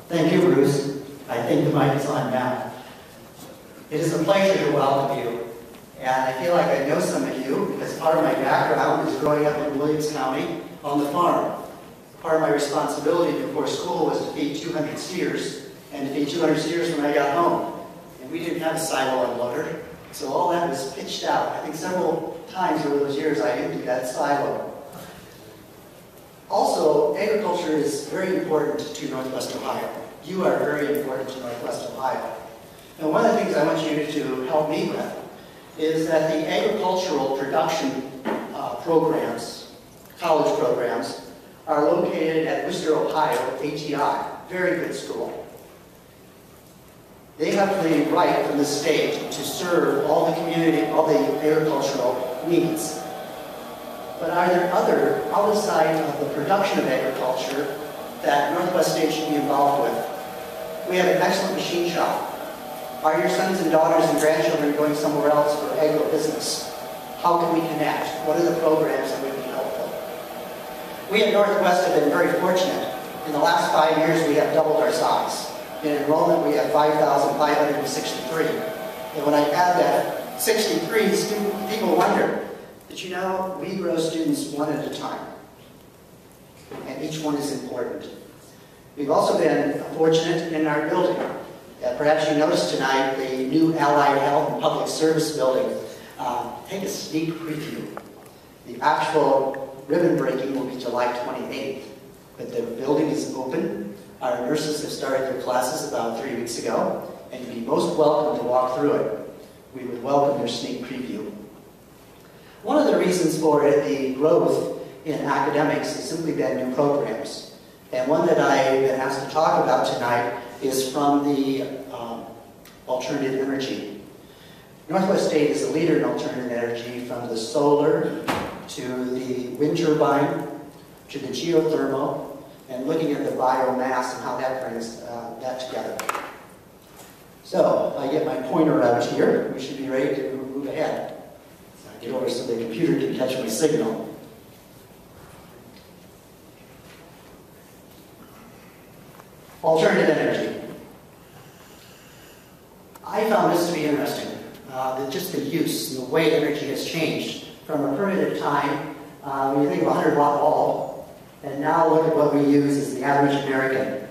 Thank you, Bruce. I think the mic is on now. It is a pleasure to welcome you, and I feel like I know some of you because part of my background is growing up in Williams County on the farm. Part of my responsibility before school was to feed 200 steers, and to feed 200 steers when I got home. And we didn't have a silo unloader, so all that was pitched out. I think several times over those years I emptied that silo. Also, agriculture is very important to Northwest Ohio. You are very important to Northwest Ohio. And one of the things I want you to help me with is that the agricultural production programs, college programs, are located at Worcester, Ohio, ATI. Very good school. They have the right from the state to serve all the community, all the agricultural needs. But are there other, outside of the production of agriculture, that Northwest State should be involved with? We have an excellent machine shop. Are your sons and daughters and grandchildren going somewhere else for agribusiness? How can we connect? What are the programs that would be helpful? We at Northwest have been very fortunate. In the last 5 years, we have doubled our size. In enrollment, we have 5,563. And when I add that 63, people wonder, but you know, we grow students one at a time. And each one is important. We've also been fortunate in our building. Perhaps you noticed tonight the new Allied Health and Public Service building. Take a sneak preview. The actual ribbon breaking will be July 28th, but the building is open. Our nurses have started their classes about 3 weeks ago, and you'd be most welcome to walk through it. We would welcome your sneak preview. One of the reasons for the growth in academics has simply been new programs. And one that I've been asked to talk about tonight is from the alternative energy. Northwest State is a leader in alternative energy, from the solar to the wind turbine to the geothermal, and looking at the biomass and how that brings that together. So, I get my pointer out here. We should be ready to move ahead. So I get over so the computer can catch my signal. Alternative energy. I found this to be interesting. Just the use and the way energy has changed from a primitive time, when you think of a 100-watt bulb, and now look at what we use as the average American.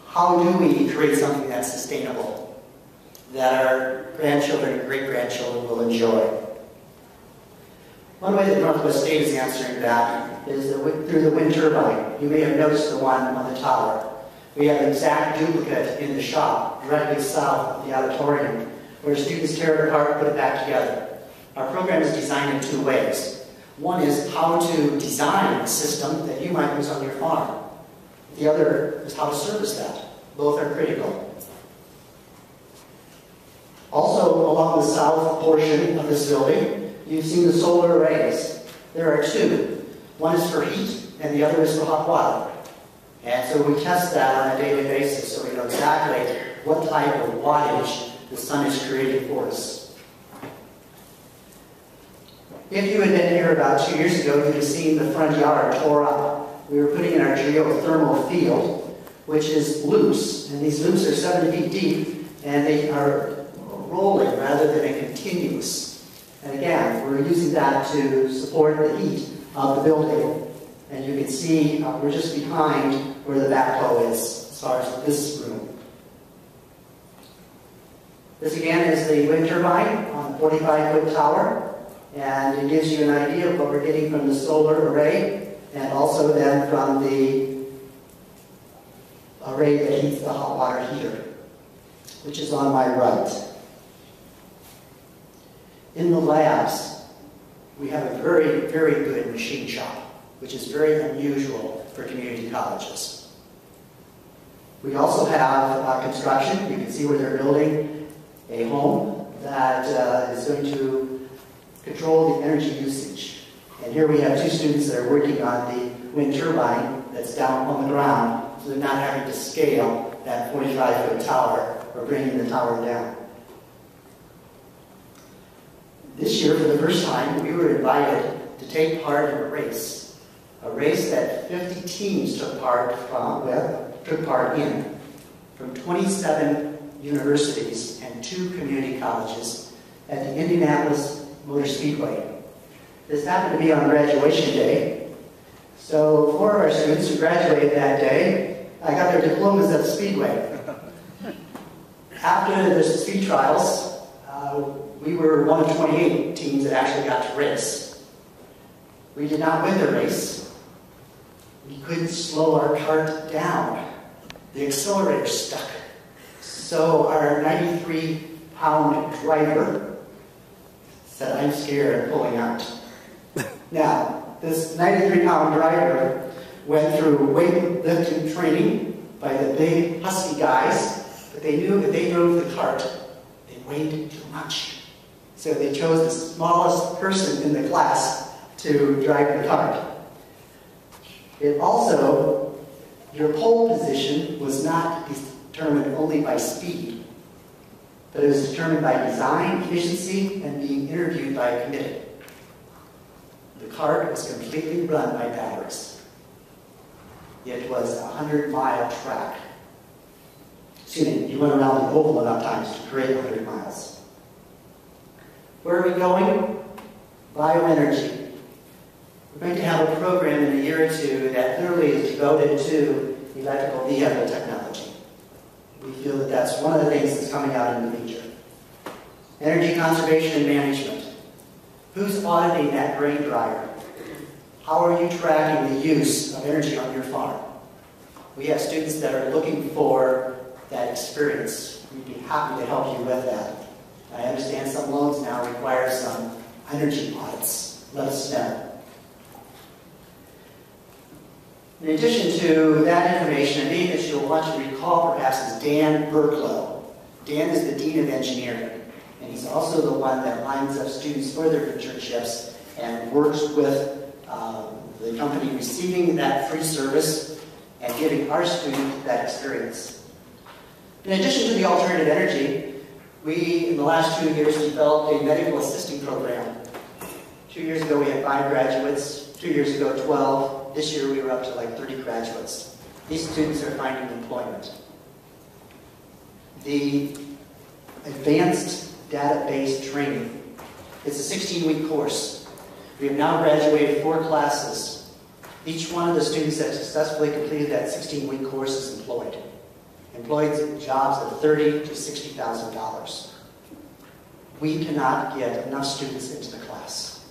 How do we create something that's sustainable, that our grandchildren and great-grandchildren will enjoy? One way that Northwest State is answering that is through the wind turbine. You may have noticed the one on the tower. We have an exact duplicate in the shop, directly south of the auditorium, where students tear it apart and put it back together. Our program is designed in two ways. One is how to design a system that you might use on your farm. The other is how to service that. Both are critical. Also, along the south portion of this building, you've seen the solar arrays. There are two. One is for heat, and the other is for hot water. And so we test that on a daily basis so we know exactly what type of wattage the sun is creating for us. If you had been here about 2 years ago, you'd have seen the front yard tore up. We were putting in our geothermal field, which is loops, and these loops are 7 feet deep, and they are rolling rather than a continuous. And again, we're using that to support the heat of the building. And you can see we're just behind where the backhoe is, as far as this room. This again is the wind turbine on the 45-foot tower, and it gives you an idea of what we're getting from the solar array, and also then from the array that heats the hot water heater, which is on my right. In the labs, we have a very, very good machine shop, which is very unusual for community colleges. We also have construction. You can see where they're building a home that is going to control the energy usage. And here we have two students that are working on the wind turbine that's down on the ground, so they're not having to scale that 45-foot tower or bringing the tower down. This year, for the first time, we were invited to take part in a race A race that 50 teams took part in from 27 universities and 2 community colleges at the Indianapolis Motor Speedway. This happened to be on graduation day. So 4 of our students who graduated that day, I got their diplomas at the Speedway. After the speed trials, we were one of 28 teams that actually got to race. We did not win the race. We couldn't slow our cart down. The accelerator stuck. So our 93-pound driver said, "I'm scared of pulling out." Now, this 93-pound driver went through weightlifting training by the big, husky guys, but they knew if they drove the cart, they weighed too much. So they chose the smallest person in the class to drive the cart. It also, your pole position was not determined only by speed, but it was determined by design, efficiency, and being interviewed by a committee. The cart was completely run by batteries. It was a 100-mile track. Excuse me, you went around the oval enough times to create 100 miles. Where are we going? Bioenergy. We're going to have a program in a year or two that literally is devoted to electrical vehicle technology. We feel that that's one of the things that's coming out in the future. Energy conservation and management. Who's auditing that grain dryer? How are you tracking the use of energy on your farm? We have students that are looking for that experience. We'd be happy to help you with that. I understand some loans now require some energy audits. Let us know. In addition to that information, a name that you'll want to recall perhaps is Dan Burklow. Dan is the Dean of Engineering, and he's also the one that lines up students for their internships and works with the company receiving that free service and giving our student that experience. In addition to the alternative energy, we, in the last 2 years, developed a medical assisting program. 2 years ago, we had 5 graduates. 2 years ago, 12. This year, we were up to like 30 graduates. These students are finding employment. The advanced database training is a 16-week course. We have now graduated 4 classes. Each one of the students that successfully completed that 16-week course is employed. Employed in jobs of $30,000 to $60,000. We cannot get enough students into the class.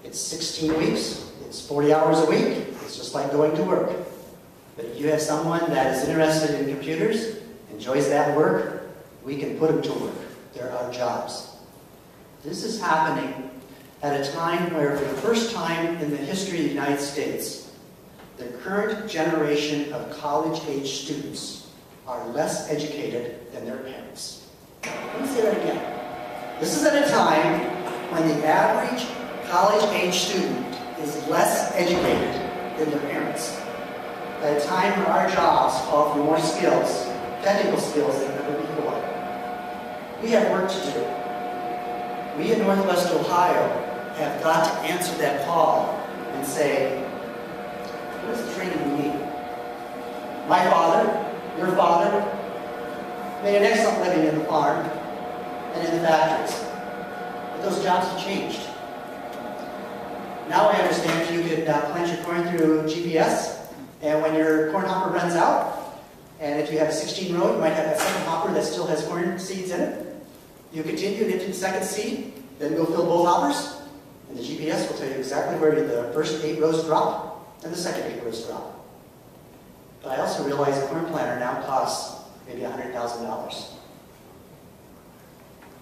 It's 16 weeks, it's 40 hours a week, it's just like going to work. But if you have someone that is interested in computers, enjoys that work, we can put them to work. There are jobs. This is happening at a time where, for the first time in the history of the United States, the current generation of college-age students are less educated than their parents. Let me say that again. This is at a time when the average college-age student is less educated than their parents. At a time where our jobs call for more skills, technical skills than ever before. We have work to do. We in Northwest Ohio have got to answer that call and say, what is the training we need? My father, your father, made an excellent living in the farm and in the factories. But those jobs have changed. Now I understand you can plant your corn through GPS, and when your corn hopper runs out, and if you have a 16-row, you might have a second hopper that still has corn seeds in it. You continue into the second seed, then go fill both hoppers, and the GPS will tell you exactly where the first 8 rows drop and the second 8 rows drop. But I also realize a corn planter now costs maybe $100,000.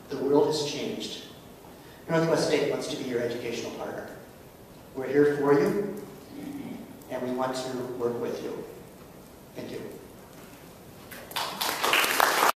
The world has changed. Northwest State wants to be your educational partner. We're here for you, and we want to work with you. Thank you.